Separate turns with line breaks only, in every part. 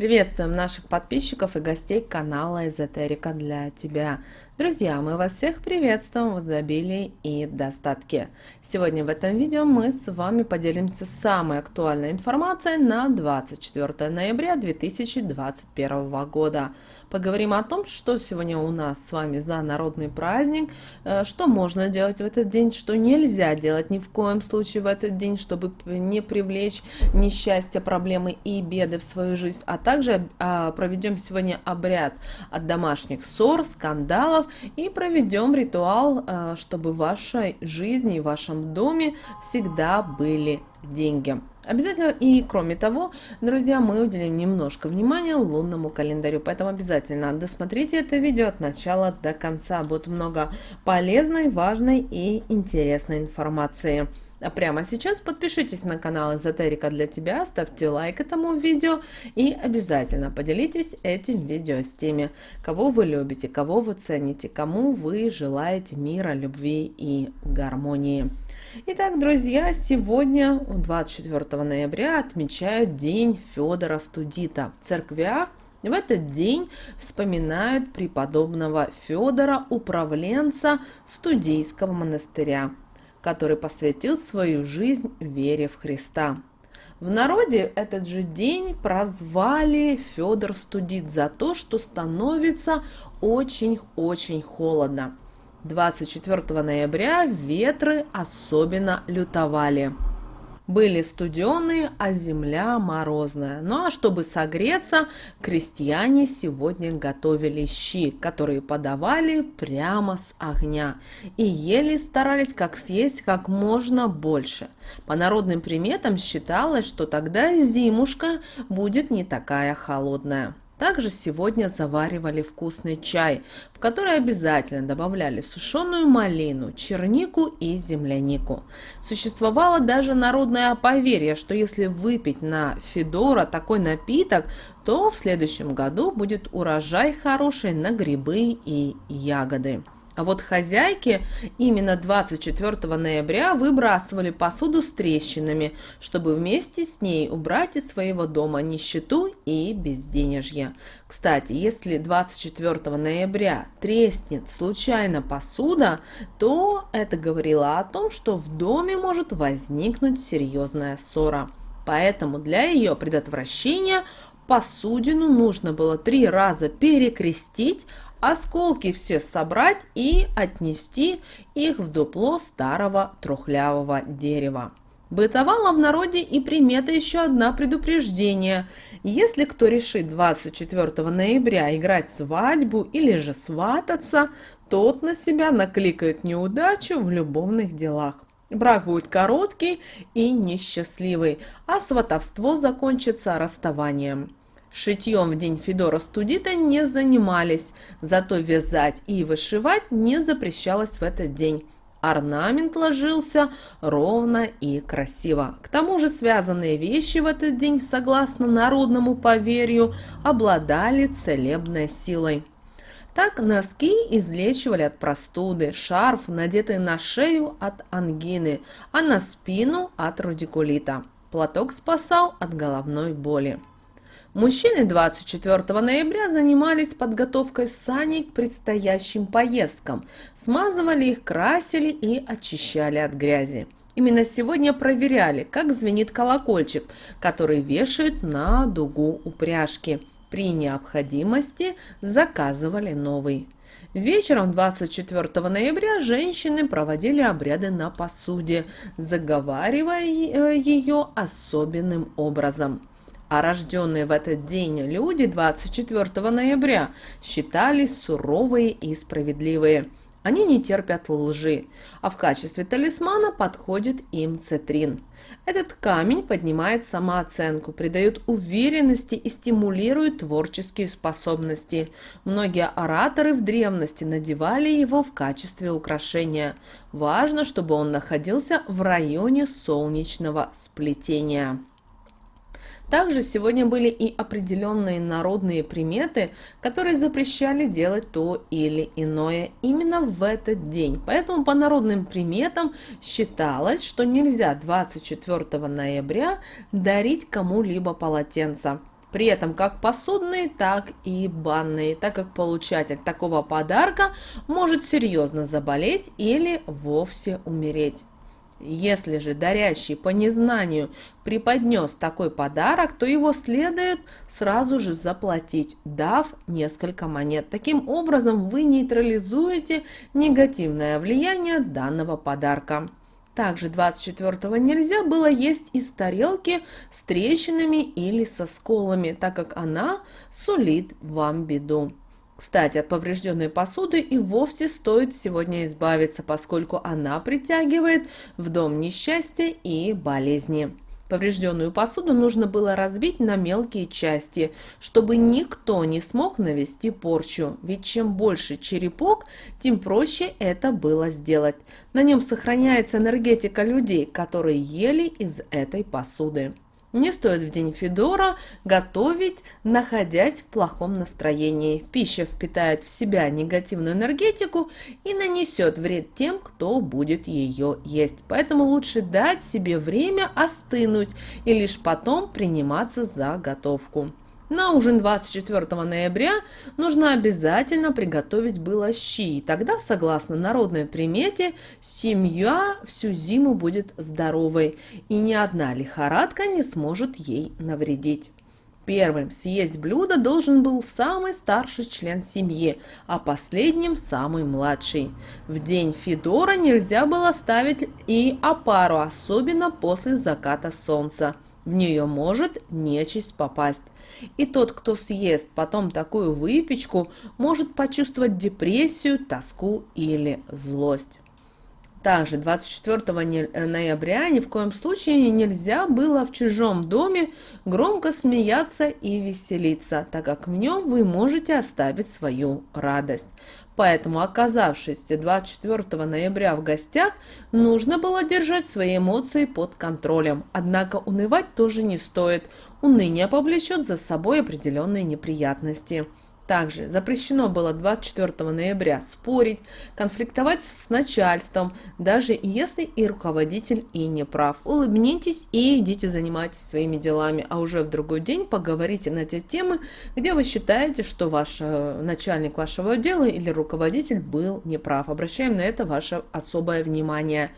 Приветствуем наших подписчиков и гостей канала Эзотерика для тебя. Друзья, мы вас всех приветствуем в изобилии и достатке. Сегодня в этом видео мы с вами поделимся самой актуальной информацией на 24 ноября 2021 года. Поговорим о том, что сегодня у нас с вами за народный праздник, что можно делать в этот день, что нельзя делать ни в коем случае в этот день, чтобы не привлечь несчастье, проблемы и беды в свою жизнь, а также проведем сегодня обряд от домашних ссор, скандалов и проведем ритуал, чтобы в вашей жизни и в вашем доме всегда были деньги. Обязательно, и кроме того, друзья, мы уделим немножко внимания лунному календарю, поэтому обязательно досмотрите это видео от начала до конца. Будет много полезной, важной и интересной информации. А прямо сейчас подпишитесь на канал Эзотерика для тебя, ставьте лайк этому видео и обязательно поделитесь этим видео с теми, кого вы любите, кого вы цените, кому вы желаете мира, любви и гармонии. Итак, друзья, сегодня, 24 ноября, отмечают День Федора Студита. В церквях в этот день вспоминают преподобного Федора, управленца Студийского монастыря, который посвятил свою жизнь вере в Христа. В народе этот же день прозвали Федор Студит за то, что становится очень-очень холодно. 24 ноября ветры особенно лютовали. Были студеные, а земля морозная. Ну а чтобы согреться, крестьяне сегодня готовили щи, которые подавали прямо с огня. И ели старались как съесть как можно больше. По народным приметам считалось, что тогда зимушка будет не такая холодная. Также сегодня заваривали вкусный чай, в который обязательно добавляли сушеную малину, чернику и землянику. Существовало даже народное поверье, что если выпить на Федора такой напиток, то в следующем году будет урожай хороший на грибы и ягоды. А вот хозяйки именно 24 ноября выбрасывали посуду с трещинами, чтобы вместе с ней убрать из своего дома нищету и безденежье. Кстати, если 24 ноября треснет случайно посуда, то это говорило о том, что в доме может возникнуть серьезная ссора. Поэтому для ее предотвращения посудину нужно было 3 раза перекрестить, осколки все собрать и отнести их в дупло старого трухлявого дерева. Бытовала в народе и примета еще одна предупреждение. Если кто решит 24 ноября играть свадьбу или же свататься, тот на себя накликает неудачу в любовных делах. Брак будет короткий и несчастливый, а сватовство закончится расставанием. Шитьем в день Федора Студита не занимались, зато вязать и вышивать не запрещалось в этот день. Орнамент ложился ровно и красиво. К тому же связанные вещи в этот день, согласно народному поверью, обладали целебной силой. Так носки излечивали от простуды, шарф, надетый на шею, от ангины, а на спину от радикулита. Платок спасал от головной боли. Мужчины 24 ноября занимались подготовкой саней к предстоящим поездкам, смазывали их, красили и очищали от грязи. Именно сегодня проверяли, как звенит колокольчик, который вешают на дугу упряжки. При необходимости заказывали новый. Вечером 24 ноября женщины проводили обряды на посуде, заговаривая ее особенным образом. А рожденные в этот день люди 24 ноября считались суровые и справедливые. Они не терпят лжи, а в качестве талисмана подходит им цитрин. Этот камень поднимает самооценку, придает уверенности и стимулирует творческие способности. Многие ораторы в древности надевали его в качестве украшения. Важно, чтобы он находился в районе солнечного сплетения. Также сегодня были и определенные народные приметы, которые запрещали делать то или иное именно в этот день. Поэтому по народным приметам считалось, что нельзя 24 ноября дарить кому-либо полотенце. При этом как посудные, так и банные, так как получатель такого подарка может серьезно заболеть или вовсе умереть. Если же дарящий по незнанию преподнес такой подарок, то его следует сразу же заплатить, дав несколько монет. Таким образом, вы нейтрализуете негативное влияние данного подарка. Также 24-го нельзя было есть из тарелки с трещинами или со сколами, так как она сулит вам беду. Кстати, от поврежденной посуды и вовсе стоит сегодня избавиться, поскольку она притягивает в дом несчастья и болезни. Поврежденную посуду нужно было разбить на мелкие части, чтобы никто не смог навести порчу, ведь чем больше черепок, тем проще это было сделать. На нем сохраняется энергетика людей, которые ели из этой посуды. Не стоит в день Федора готовить, находясь в плохом настроении. Пища впитает в себя негативную энергетику и нанесет вред тем, кто будет ее есть. Поэтому лучше дать себе время остынуть и лишь потом приниматься за готовку. На ужин 24 ноября нужно обязательно приготовить было щи. И тогда, согласно народной примете, семья всю зиму будет здоровой, и ни одна лихорадка не сможет ей навредить. Первым съесть блюдо должен был самый старший член семьи, а последним самый младший. В день Федора нельзя было ставить и опару, особенно после заката солнца. В нее может нечисть попасть. И тот, кто съест потом такую выпечку, может почувствовать депрессию, тоску или злость. Также 24 ноября ни в коем случае нельзя было в чужом доме громко смеяться и веселиться, так как в нем вы можете оставить свою радость. Поэтому, оказавшись 24 ноября в гостях, нужно было держать свои эмоции под контролем. Однако унывать тоже не стоит. Уныние повлечет за собой определенные неприятности. Также запрещено было 24 ноября спорить, конфликтовать с начальством, даже если и руководитель и не прав. Улыбнитесь и идите занимайтесь своими делами, а уже в другой день поговорите на те темы, где вы считаете, что ваш начальник вашего отдела или руководитель был неправ. Обращаем на это ваше особое внимание.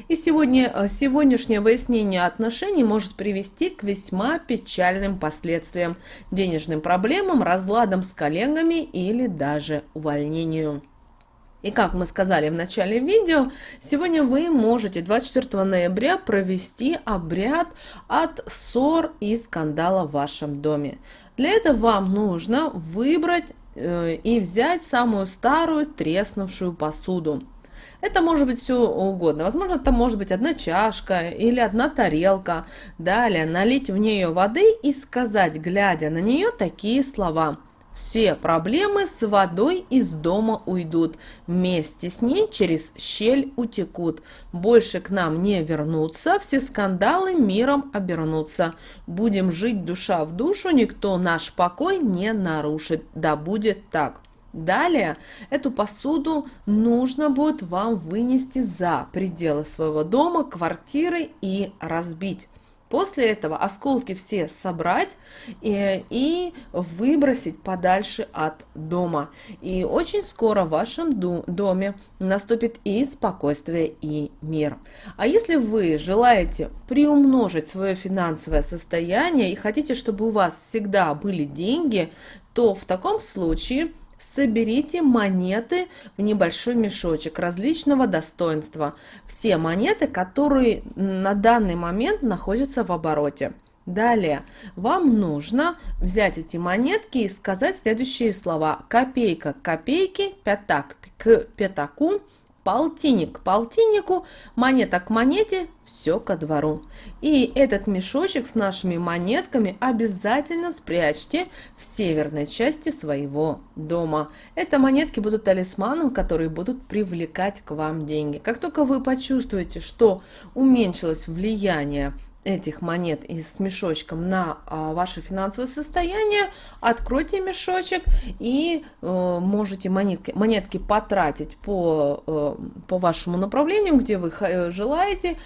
И сегодняшнее выяснение отношений может привести к весьма печальным последствиям, денежным проблемам, разладам с коллегами или даже увольнению. И как мы сказали в начале видео, сегодня вы можете 24 ноября провести обряд от ссор и скандала в вашем доме. Для этого вам нужно выбрать и взять самую старую треснувшую посуду. Это может быть все угодно. Возможно, это может быть одна чашка или одна тарелка. Далее налить в нее воды и сказать, глядя на нее, такие слова: «Все проблемы с водой из дома уйдут, вместе с ней через щель утекут. Больше к нам не вернутся, все скандалы миром обернутся. Будем жить душа в душу, никто наш покой не нарушит. Да будет так». Далее эту посуду нужно будет вам вынести за пределы своего дома, квартиры и разбить. После этого осколки все собрать и выбросить подальше от дома. И очень скоро в вашем доме наступит и спокойствие, и мир. А если вы желаете приумножить свое финансовое состояние и хотите, чтобы у вас всегда были деньги, то в таком случае соберите монеты в небольшой мешочек различного достоинства. Все монеты, которые на данный момент находятся в обороте. Далее вам нужно взять эти монетки и сказать следующие слова: копейка к копейке, пятак к пятаку, полтинник к полтиннику, монета к монете, все ко двору. И этот мешочек с нашими монетками обязательно спрячьте в северной части своего дома. Это монетки будут талисманом, которые будут привлекать к вам деньги. Как только вы почувствуете, что уменьшилось влияние этих монет и с мешочком на ваше финансовое состояние, откройте мешочек и можете монетки потратить по вашему направлению, где вы желаете,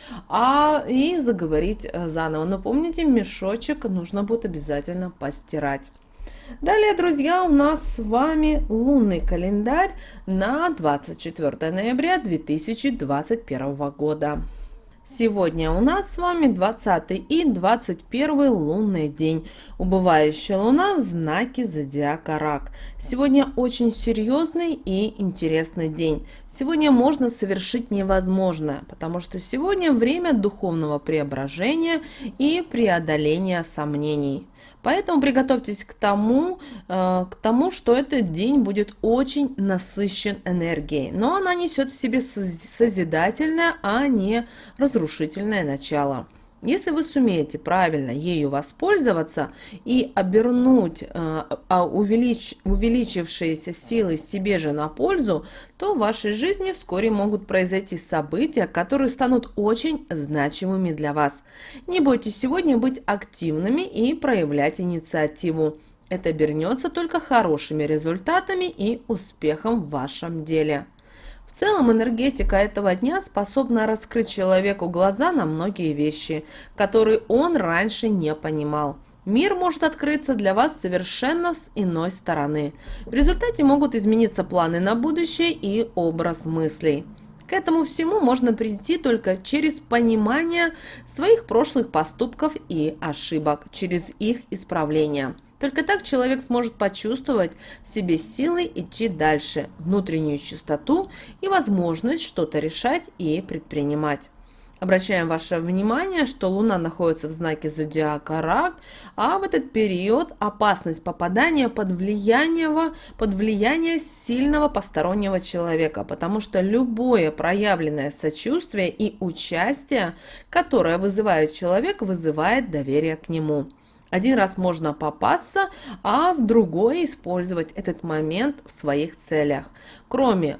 и заговорить заново. Но помните, мешочек нужно будет обязательно постирать. Далее, друзья, у нас с вами лунный календарь на 24 ноября 2021 года. Сегодня у нас с вами 20 и 21 лунный день. Убывающая луна в знаке зодиака Рак. Сегодня очень серьезный и интересный день. Сегодня можно совершить невозможное, потому что сегодня время духовного преображения и преодоления сомнений. Поэтому приготовьтесь к тому, что этот день будет очень насыщен энергией, но она несет в себе созидательное, а не разрушительное начало. Если вы сумеете правильно ею воспользоваться и обернуть увеличившиеся силы себе же на пользу, то в вашей жизни вскоре могут произойти события, которые станут очень значимыми для вас. Не бойтесь сегодня быть активными и проявлять инициативу. Это обернется только хорошими результатами и успехом в вашем деле. В целом энергетика этого дня способна раскрыть человеку глаза на многие вещи, которые он раньше не понимал. Мир может открыться для вас совершенно с иной стороны. В результате могут измениться планы на будущее и образ мыслей. К этому всему можно прийти только через понимание своих прошлых поступков и ошибок, через их исправление. Только так человек сможет почувствовать в себе силы идти дальше, внутреннюю чистоту и возможность что-то решать и предпринимать. Обращаем ваше внимание, что Луна находится в знаке зодиака Рак, а в этот период опасность попадания под влияние сильного постороннего человека, потому что любое проявленное сочувствие и участие, которое вызывает человек, вызывает доверие к нему. Один раз можно попасться, а в другой использовать этот момент в своих целях. Кроме,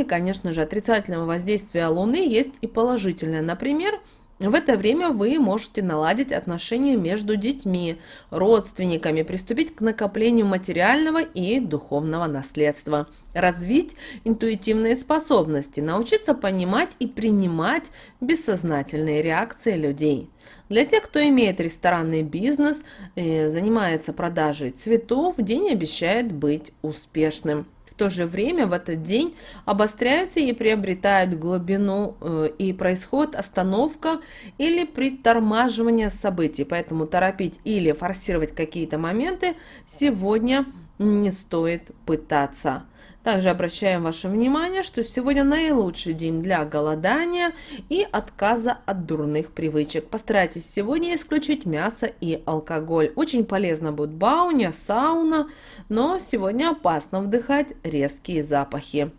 конечно же, отрицательного воздействия Луны, есть и положительное. Например, в это время вы можете наладить отношения между детьми, родственниками, приступить к накоплению материального и духовного наследства, развить интуитивные способности, научиться понимать и принимать бессознательные реакции людей. Для тех, кто имеет ресторанный бизнес, занимается продажей цветов, день обещает быть успешным. В то же время в этот день обостряются и приобретают глубину, и происходит остановка или притормаживание событий. Поэтому торопить или форсировать какие-то моменты сегодня не стоит пытаться. Также обращаем ваше внимание, что сегодня наилучший день для голодания и отказа от дурных привычек. Постарайтесь сегодня исключить мясо и алкоголь. Очень полезно будет бауня, сауна, но сегодня опасно вдыхать резкие запахи.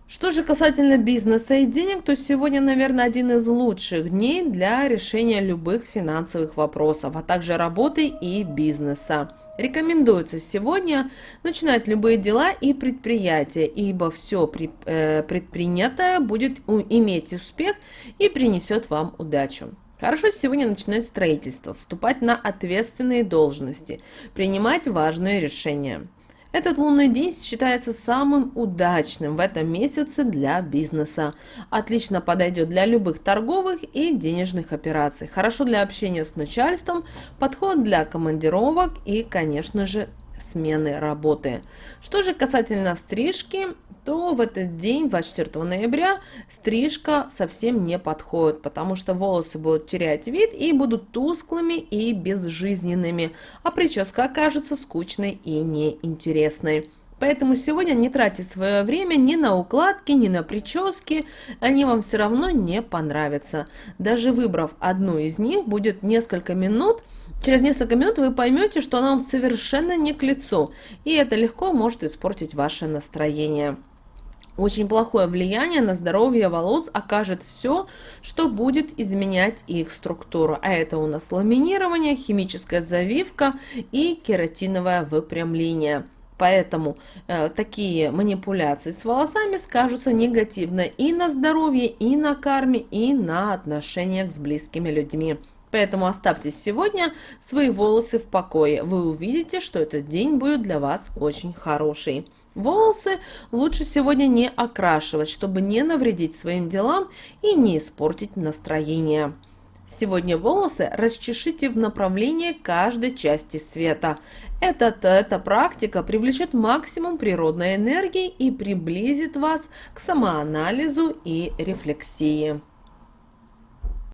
Что же касательно бизнеса и денег, то сегодня, наверное, один из лучших дней для решения любых финансовых вопросов, а также работы и бизнеса. Рекомендуется сегодня начинать любые дела и предприятия, ибо все предпринятое будет иметь успех и принесет вам удачу. Хорошо сегодня начинать строительство, вступать на ответственные должности, принимать важные решения. Этот лунный день считается самым удачным в этом месяце для бизнеса. Отлично подойдет для любых торговых и денежных операций. Хорошо для общения с начальством, подход для командировок и, конечно же, смены работы. Что же касательно стрижки, то в этот день, 24 ноября, стрижка совсем не подходит, потому что волосы будут терять вид и будут тусклыми и безжизненными, а прическа окажется скучной и неинтересной. Поэтому сегодня не тратьте свое время ни на укладки, ни на прически, они вам все равно не понравятся. Даже выбрав одну из них, будет несколько минут, через несколько минут вы поймете, что она вам совершенно не к лицу, и это легко может испортить ваше настроение. Очень плохое влияние на здоровье волос окажет все, что будет изменять их структуру. А это у нас ламинирование, химическая завивка и кератиновое выпрямление. Поэтому такие манипуляции с волосами скажутся негативно и на здоровье, и на карме, и на отношениях с близкими людьми. Поэтому оставьте сегодня свои волосы в покое. Вы увидите, что этот день будет для вас очень хороший. Волосы лучше сегодня не окрашивать, чтобы не навредить своим делам и не испортить настроение. Сегодня волосы расчешите в направлении каждой части света. Эта практика привлечет максимум природной энергии и приблизит вас к самоанализу и рефлексии.